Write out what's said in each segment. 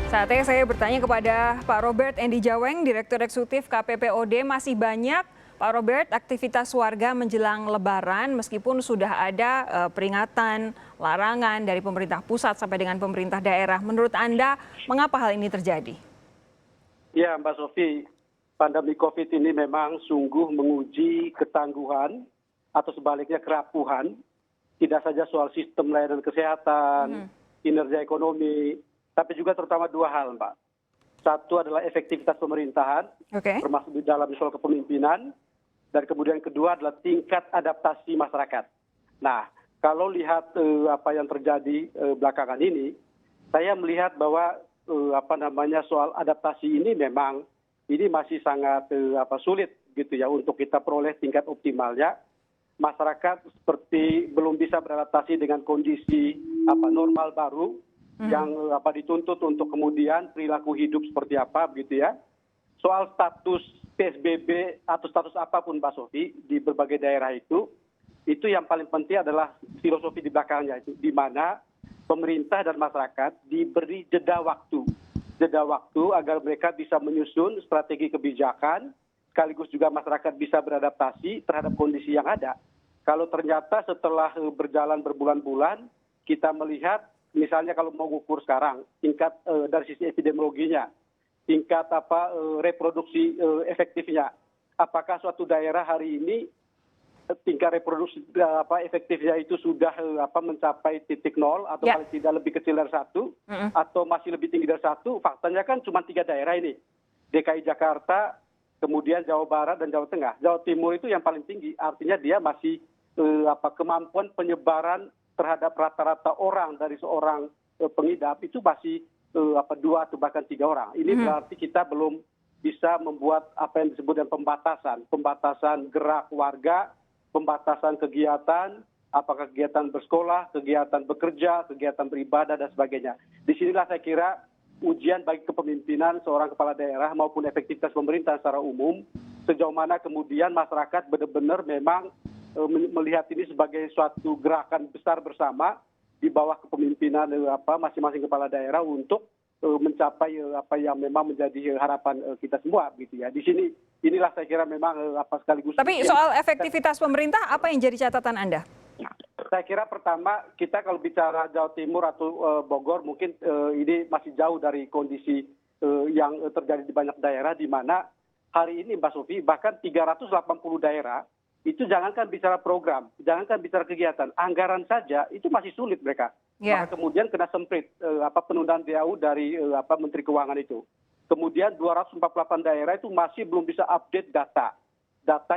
Saatnya saya bertanya kepada Pak Robert Endi Jaweng, Direktur Eksekutif KPPOD. Masih banyak, Pak Robert, aktivitas warga menjelang Lebaran meskipun sudah ada peringatan, larangan dari pemerintah pusat sampai dengan pemerintah daerah. Menurut Anda, mengapa hal ini terjadi? Ya, Mbak Sofi, pandemi COVID ini memang sungguh menguji ketangguhan atau sebaliknya kerapuhan, tidak saja soal sistem layanan kesehatan, kinerja ekonomi, tapi juga terutama dua hal, Mbak. Satu adalah efektivitas pemerintahan, termasuk di dalam soal kepemimpinan, dan kemudian kedua adalah tingkat adaptasi masyarakat. Nah, kalau lihat apa yang terjadi belakangan ini, saya melihat bahwa soal adaptasi ini memang ini masih sangat sulit gitu ya untuk kita peroleh tingkat optimalnya. Masyarakat seperti belum bisa beradaptasi dengan kondisi normal baru yang dituntut untuk kemudian perilaku hidup seperti apa begitu ya. Soal status PSBB atau status apapun Mbak Sofi di berbagai daerah itu yang paling penting adalah filosofi di belakangnya itu, di mana pemerintah dan masyarakat diberi jeda waktu agar mereka bisa menyusun strategi kebijakan, sekaligus juga masyarakat bisa beradaptasi terhadap kondisi yang ada. Kalau ternyata setelah berjalan berbulan-bulan, kita melihat misalnya kalau mau ukur sekarang, tingkat dari sisi epidemiologinya, tingkat reproduksi efektifnya, apakah suatu daerah hari ini tingkat reproduksi efektifnya itu sudah mencapai titik nol atau paling tidak lebih kecil dari 1 atau masih lebih tinggi dari 1, faktanya kan cuma 3 daerah ini, DKI Jakarta, kemudian Jawa Barat dan Jawa Tengah. Jawa Timur itu yang paling tinggi, artinya dia masih kemampuan penyebaran terhadap rata-rata orang dari seorang pengidap itu masih 2 atau bahkan 3 orang. Ini berarti kita belum bisa membuat apa yang disebut dengan pembatasan gerak warga, pembatasan kegiatan, apakah kegiatan bersekolah, kegiatan bekerja, kegiatan beribadah dan sebagainya. Disinilah saya kira ujian bagi kepemimpinan seorang kepala daerah maupun efektivitas pemerintah secara umum, sejauh mana kemudian masyarakat benar-benar memang melihat ini sebagai suatu gerakan besar bersama di bawah kepemimpinan masing-masing kepala daerah untuk mencapai apa yang memang menjadi harapan kita semua gitu ya. Di sini inilah saya kira memang sekaligus. Tapi soal efektivitas pemerintah apa yang jadi catatan Anda? Saya kira pertama kita kalau bicara Jawa Timur atau Bogor mungkin ini masih jauh dari kondisi yang terjadi di banyak daerah, di mana hari ini Mbak Sofi bahkan 380 daerah itu jangankan bicara program, jangankan bicara kegiatan, anggaran saja itu masih sulit mereka. Maka kemudian kena semprit penundaan DAU dari Menteri Keuangan itu. Kemudian 248 daerah itu masih belum bisa update data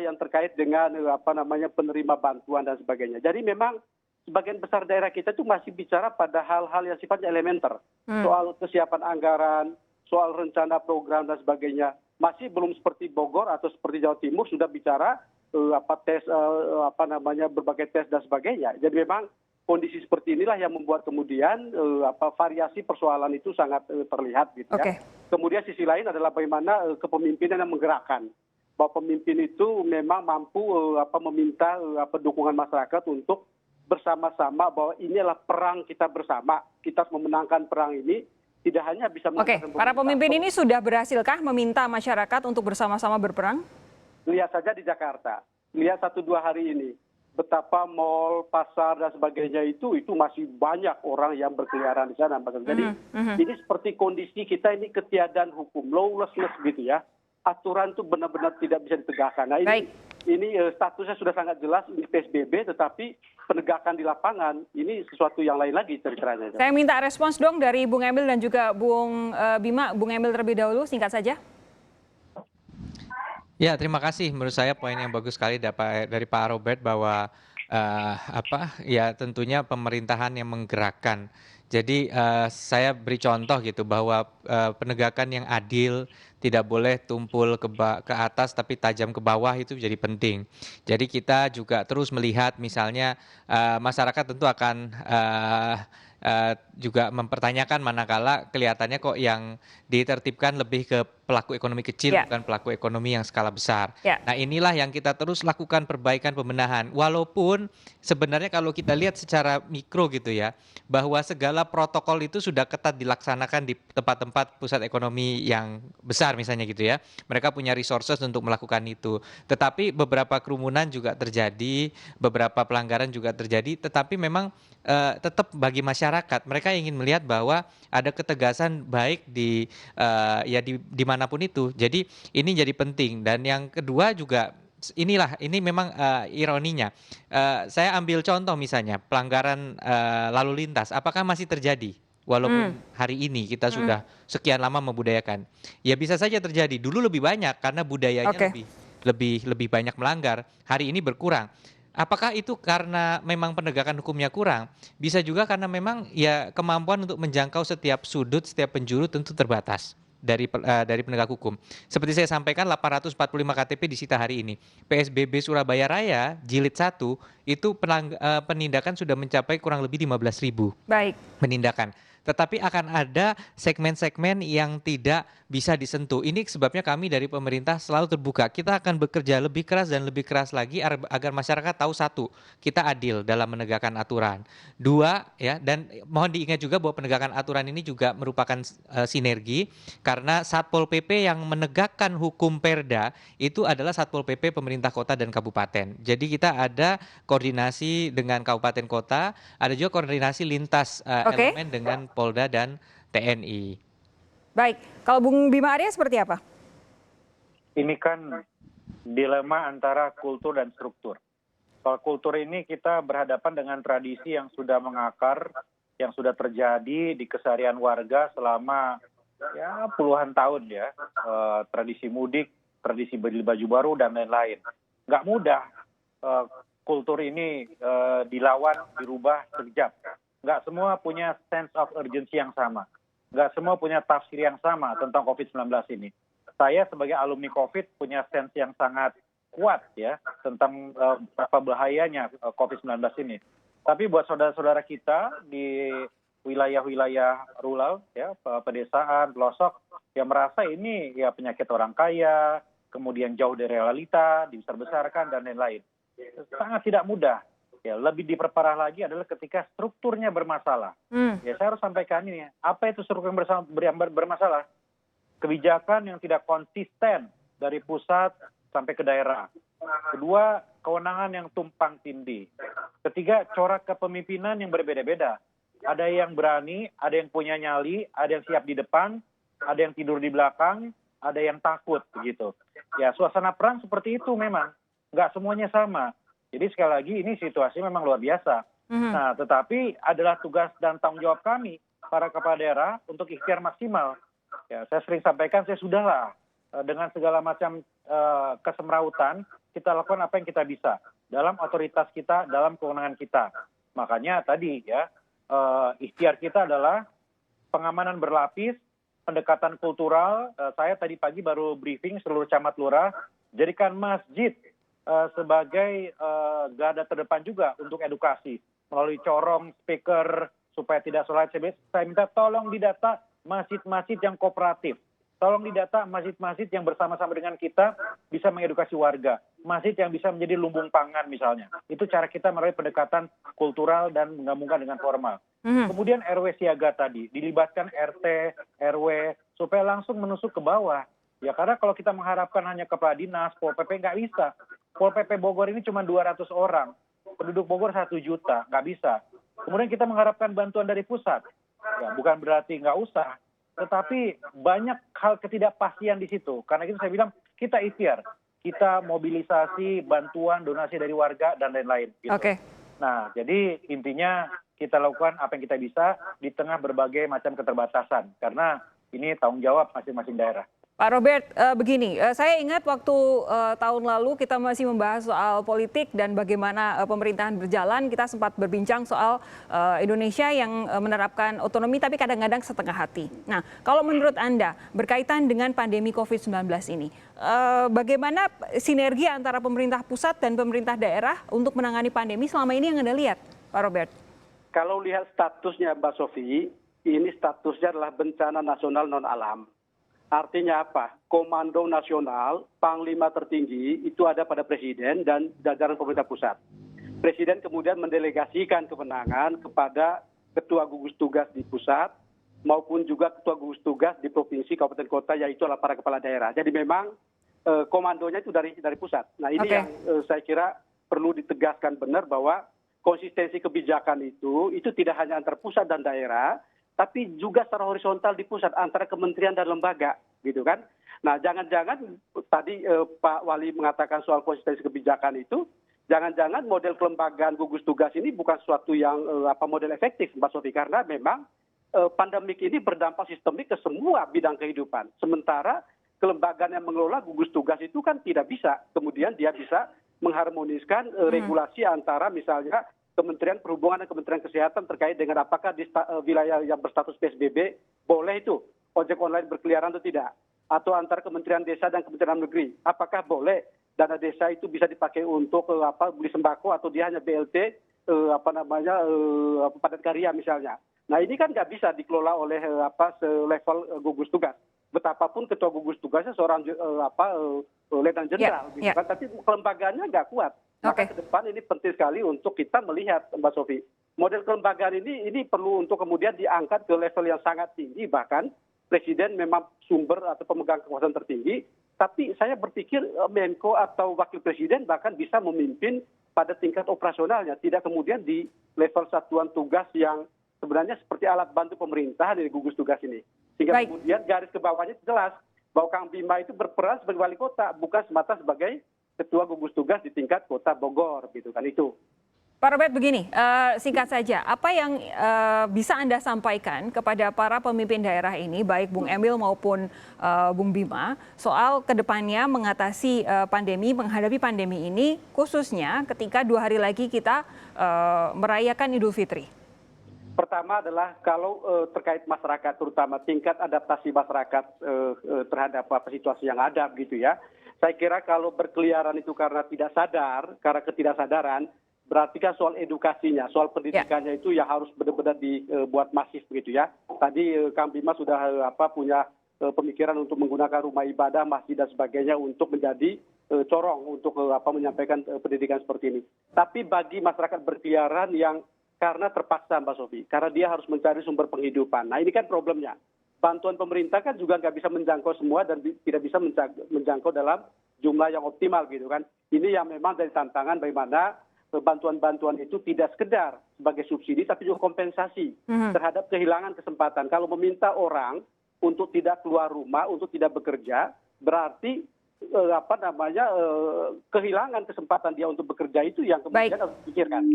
yang terkait dengan penerima bantuan dan sebagainya. Jadi memang sebagian besar daerah kita itu masih bicara pada hal-hal yang sifatnya elementer, soal kesiapan anggaran, soal rencana program dan sebagainya. Masih belum seperti Bogor atau seperti Jawa Timur sudah bicara tes berbagai tes dan sebagainya. Jadi memang kondisi seperti inilah yang membuat kemudian variasi persoalan itu sangat terlihat gitu ya. Kemudian sisi lain adalah bagaimana kepemimpinan yang menggerakkan. Bahwa pemimpin itu memang mampu meminta dukungan masyarakat untuk bersama-sama bahwa ini adalah perang kita bersama. Kita harus memenangkan perang ini. Tidak hanya bisa para pemimpin ini sudah berhasilkah meminta masyarakat untuk bersama-sama berperang? Lihat saja di Jakarta, lihat 1-2 hari ini, betapa mal, pasar dan sebagainya itu masih banyak orang yang berkeliaran di sana. Jadi ini seperti kondisi kita ini ketiadaan hukum, lawlessness gitu ya. Aturan itu benar-benar tidak bisa ditegakkan. Nah ini statusnya sudah sangat jelas, ini PSBB, tetapi penegakan di lapangan ini sesuatu yang lain lagi ceritanya. Saya minta respons dong dari Bung Emil dan juga Bung Bima. Bung Emil terlebih dahulu, singkat saja. Ya, terima kasih. Menurut saya poin yang bagus sekali dari Pak Robert bahwa tentunya pemerintahan yang menggerakkan. Jadi saya beri contoh gitu bahwa penegakan yang adil, tidak boleh tumpul ke atas tapi tajam ke bawah, itu jadi penting. Jadi kita juga terus melihat misalnya masyarakat tentu akan juga mempertanyakan manakala kelihatannya kok yang ditertibkan lebih ke pelaku ekonomi kecil Ya, bukan pelaku ekonomi yang skala besar. ya. Nah, inilah yang kita terus lakukan perbaikan pembenahan. Walaupun sebenarnya kalau kita lihat secara mikro gitu ya, bahwa segala protokol itu sudah ketat dilaksanakan di tempat-tempat pusat ekonomi yang besar misalnya gitu ya. Mereka punya resources untuk melakukan itu. Tetapi beberapa kerumunan juga terjadi, beberapa pelanggaran juga terjadi, tetapi memang tetap bagi masyarakat mereka ingin melihat bahwa ada ketegasan baik ya dimanapun itu. Jadi ini jadi penting. Dan yang kedua juga ini memang ironinya. Saya ambil contoh misalnya pelanggaran lalu lintas, apakah masih terjadi? Walaupun hari ini kita sudah sekian lama membudayakan, ya bisa saja terjadi. Dulu lebih banyak karena budayanya Oke. lebih banyak melanggar. Hari ini berkurang. Apakah itu karena memang penegakan hukumnya kurang? Bisa juga karena memang ya kemampuan untuk menjangkau setiap sudut, setiap penjuru tentu terbatas dari penegak hukum. Seperti saya sampaikan 845 KTP disita hari ini. PSBB Surabaya Raya jilid 1 itu penindakan sudah mencapai kurang lebih 15.000 Baik. penindakan. Tetapi akan ada segmen-segmen yang tidak bisa disentuh. Ini sebabnya kami dari pemerintah selalu terbuka. Kita akan bekerja lebih keras dan lebih keras lagi agar masyarakat tahu satu, kita adil dalam menegakkan aturan. Dua, ya, dan mohon diingat juga bahwa penegakan aturan ini juga merupakan sinergi karena Satpol PP yang menegakkan hukum Perda itu adalah Satpol PP pemerintah kota dan kabupaten. Jadi kita ada koordinasi dengan kabupaten kota, ada juga koordinasi lintas Oke. elemen dengan Polda dan TNI. Baik. Kalau Bung Bima Arya seperti apa? Ini kan dilema antara kultur dan struktur. Kalau kultur ini kita berhadapan dengan tradisi yang sudah mengakar, yang sudah terjadi di keseharian warga selama ya puluhan tahun ya. Tradisi mudik, tradisi beli baju baru dan lain-lain. Nggak mudah kultur ini dilawan, dirubah sekejap. Nggak semua punya sense of urgency yang sama. Nggak semua punya tafsir yang sama tentang COVID-19 ini. Saya sebagai alumni COVID punya sense yang sangat kuat ya tentang apa bahayanya COVID-19 ini. Tapi buat saudara-saudara kita di wilayah-wilayah rural, ya pedesaan, pelosok, yang merasa ini ya penyakit orang kaya, kemudian jauh dari realita, dibesar-besarkan dan lain-lain. Sangat tidak mudah. Ya, lebih diperparah lagi adalah ketika strukturnya bermasalah. Ya, saya harus sampaikan ini. Apa itu struktur yang bermasalah? Kebijakan yang tidak konsisten dari pusat sampai ke daerah. Kedua, kewenangan yang tumpang tindih. Ketiga, corak kepemimpinan yang berbeda-beda. Ada yang berani, ada yang punya nyali, ada yang siap di depan, ada yang tidur di belakang, ada yang takut begitu. Ya, suasana perang seperti itu memang. Nggak semuanya sama. Jadi sekali lagi ini situasi memang luar biasa. Nah, tetapi adalah tugas dan tanggung jawab kami, para kepala daerah, untuk ikhtiar maksimal. Ya, saya sering sampaikan, saya sudahlah dengan segala macam kesemrautan, kita lakukan apa yang kita bisa dalam otoritas kita, dalam kewenangan kita. Makanya tadi ya, ikhtiar kita adalah pengamanan berlapis, pendekatan kultural. Saya tadi pagi baru briefing seluruh camat lurah, jadikan masjid sebagai garda terdepan juga untuk edukasi melalui corong, speaker, supaya tidak sholat. Saya minta tolong didata masjid-masjid yang kooperatif. Tolong didata masjid-masjid yang bersama-sama dengan kita bisa mengedukasi warga. Masjid yang bisa menjadi lumbung pangan misalnya. Itu cara kita melalui pendekatan kultural dan menggabungkan dengan formal. Kemudian RW siaga tadi, dilibatkan RT, RW, supaya langsung menusuk ke bawah. Ya karena kalau kita mengharapkan hanya kepala dinas, Pol PP nggak bisa. Pol PP Bogor ini cuma 200 orang. Penduduk Bogor 1 juta, nggak bisa. Kemudian kita mengharapkan bantuan dari pusat. Ya, bukan berarti nggak usah. Tetapi banyak hal ketidakpastian di situ. Karena itu saya bilang kita ikhtiar. Kita mobilisasi bantuan, donasi dari warga, dan lain-lain. Gitu. Oke. Nah, jadi intinya kita lakukan apa yang kita bisa di tengah berbagai macam keterbatasan. Karena ini tanggung jawab masing-masing daerah. Pak Robert, begini, saya ingat waktu tahun lalu kita masih membahas soal politik dan bagaimana pemerintahan berjalan, kita sempat berbincang soal Indonesia yang menerapkan otonomi tapi kadang-kadang setengah hati. Nah, kalau menurut Anda berkaitan dengan pandemi COVID-19 ini, bagaimana sinergi antara pemerintah pusat dan pemerintah daerah untuk menangani pandemi selama ini yang Anda lihat, Pak Robert? Kalau lihat statusnya Mbak Sofi, ini statusnya adalah bencana nasional non-alam. Artinya apa? Komando nasional, panglima tertinggi itu ada pada presiden dan jajaran pemerintah pusat. Presiden kemudian mendelegasikan kewenangan kepada ketua gugus tugas di pusat maupun juga ketua gugus tugas di provinsi, kabupaten, kota, yaitu adalah para kepala daerah. Jadi memang komandonya itu dari pusat. Nah ini yang saya kira perlu ditegaskan benar bahwa konsistensi kebijakan itu tidak hanya antar pusat dan daerah, tapi juga secara horizontal di pusat antara kementerian dan lembaga, gitu kan? Nah jangan-jangan tadi Pak Wali mengatakan soal konsistensi kebijakan itu, jangan-jangan model kelembagaan gugus tugas ini bukan suatu yang model efektif, Mbak Sofi, karena memang pandemik ini berdampak sistemik ke semua bidang kehidupan. Sementara kelembagaan yang mengelola gugus tugas itu kan tidak bisa, kemudian dia bisa mengharmoniskan regulasi antara misalnya Kementerian Perhubungan dan Kementerian Kesehatan terkait dengan apakah di wilayah yang berstatus PSBB boleh itu ojek online berkeliaran atau tidak, atau antar Kementerian Desa dan Kementerian Dalam Negeri apakah boleh dana desa itu bisa dipakai untuk beli sembako atau dia hanya BLT padat karya misalnya. Nah ini kan nggak bisa dikelola oleh selevel gugus tugas. Betapapun ketua gugus tugasnya seorang letnan jenderal, gitu kan, tapi kelembagaannya nggak kuat. Maka ke depan ini penting sekali untuk kita melihat, Mbak Sofi, model kelembagaan ini perlu untuk kemudian diangkat ke level yang sangat tinggi, bahkan presiden memang sumber atau pemegang kekuasaan tertinggi, tapi saya berpikir Menko atau wakil presiden bahkan bisa memimpin pada tingkat operasionalnya, tidak kemudian di level satuan tugas yang sebenarnya seperti alat bantu pemerintah dari gugus tugas ini. Sehingga kemudian garis ke bawahnya jelas bahwa Kang Bima itu berperan sebagai wali kota, bukan semata sebagai ketua gugus tugas di tingkat kota Bogor, gitu kan itu. Pak Robert, begini, singkat saja, apa yang bisa Anda sampaikan kepada para pemimpin daerah ini, baik Bung Emil maupun Bung Bima, soal kedepannya mengatasi menghadapi pandemi ini, khususnya ketika 2 hari lagi kita merayakan Idul Fitri? Pertama adalah kalau terkait masyarakat, terutama tingkat adaptasi masyarakat terhadap situasi yang ada, gitu ya. Saya kira kalau berkeliaran itu karena tidak sadar, karena ketidaksadaran, berarti kan soal edukasinya, soal pendidikannya itu yang harus benar-benar dibuat masif, begitu ya. Tadi Kang Bima sudah punya pemikiran untuk menggunakan rumah ibadah, masjid dan sebagainya untuk menjadi corong untuk menyampaikan pendidikan seperti ini. Tapi bagi masyarakat berkeliaran yang karena terpaksa, Mbak Sofi, karena dia harus mencari sumber penghidupan. Nah ini kan problemnya. Bantuan pemerintah kan juga nggak bisa menjangkau semua dan tidak bisa menjangkau dalam jumlah yang optimal, gitu kan. Ini yang memang dari tantangan bagaimana bantuan-bantuan itu tidak sekedar sebagai subsidi tapi juga kompensasi terhadap kehilangan kesempatan. Kalau meminta orang untuk tidak keluar rumah, untuk tidak bekerja, berarti kehilangan kesempatan dia untuk bekerja itu yang kemudian harus dipikirkan.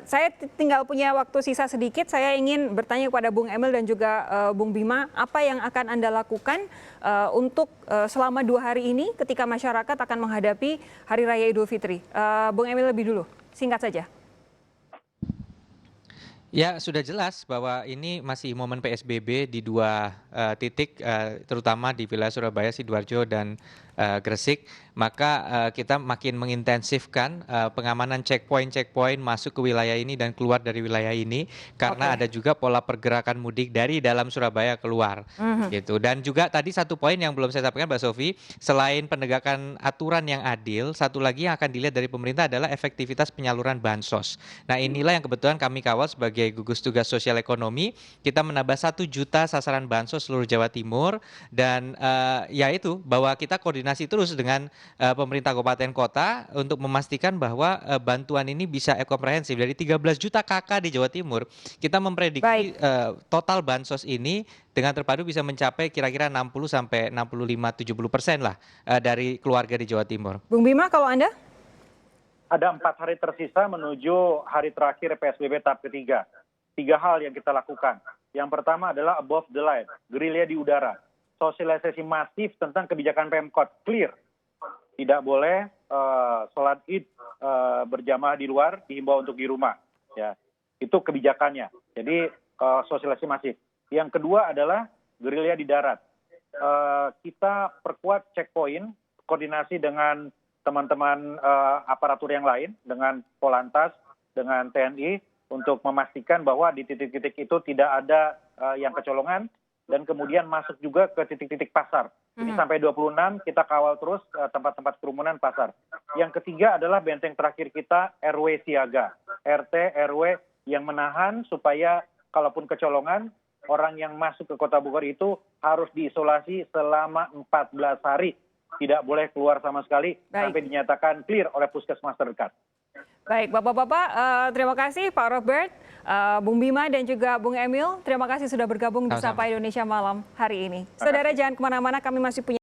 Saya tinggal punya waktu sisa sedikit, saya ingin bertanya kepada Bung Emil dan juga Bung Bima, apa yang akan Anda lakukan untuk selama 2 hari ini ketika masyarakat akan menghadapi Hari Raya Idul Fitri? Bung Emil lebih dulu, singkat saja. Ya sudah jelas bahwa ini masih momen PSBB di 2 titik, terutama di wilayah Surabaya, Sidoarjo, dan Gresik. Maka kita makin mengintensifkan pengamanan checkpoint masuk ke wilayah ini dan keluar dari wilayah ini, karena ada juga pola pergerakan mudik dari dalam Surabaya keluar, gitu. Dan juga tadi satu poin yang belum saya sampaikan, Mbak Sofi, selain penegakan aturan yang adil, satu lagi yang akan dilihat dari pemerintah adalah efektivitas penyaluran bansos. Nah inilah yang kebetulan kami kawal sebagai gugus tugas sosial ekonomi. Kita menambah 1 juta sasaran bansos seluruh Jawa Timur, dan yaitu bahwa kita koordinasi terus dengan pemerintah kabupaten kota untuk memastikan bahwa bantuan ini bisa komprehensif. Dari 13 juta KK di Jawa Timur, kita memprediksi total bansos ini dengan terpadu bisa mencapai kira-kira 60-65-70% lah dari keluarga di Jawa Timur. Bung Bima, kalau Anda? Ada 4 hari tersisa menuju hari terakhir PSBB tahap ketiga. 3 hal yang kita lakukan. Yang pertama adalah above the line, gerilya di udara. Sosialisasi masif tentang kebijakan Pemkot, clear. Tidak boleh sholat id berjamaah di luar, dihimbau untuk di rumah. Ya, itu kebijakannya. Jadi sosialisasi masif. Yang kedua adalah gerilya di darat. Kita perkuat checkpoint, koordinasi dengan teman-teman aparatur yang lain, dengan Polantas, dengan TNI, untuk memastikan bahwa di titik-titik itu tidak ada yang kecolongan dan kemudian masuk juga ke titik-titik pasar. Ini sampai 26 kita kawal terus tempat-tempat kerumunan pasar. Yang ketiga adalah benteng terakhir kita RW siaga, RT, RW yang menahan supaya kalaupun kecolongan, orang yang masuk ke Kota Bogor itu harus diisolasi selama 14 hari. Tidak boleh keluar sama sekali sampai dinyatakan clear oleh puskesmas terdekat. Baik, Bapak-Bapak, terima kasih Pak Robert, Bung Bima dan juga Bung Emil. Terima kasih sudah bergabung di Sapa Indonesia Malam hari ini. Saudara jangan kemana-mana, kami masih punya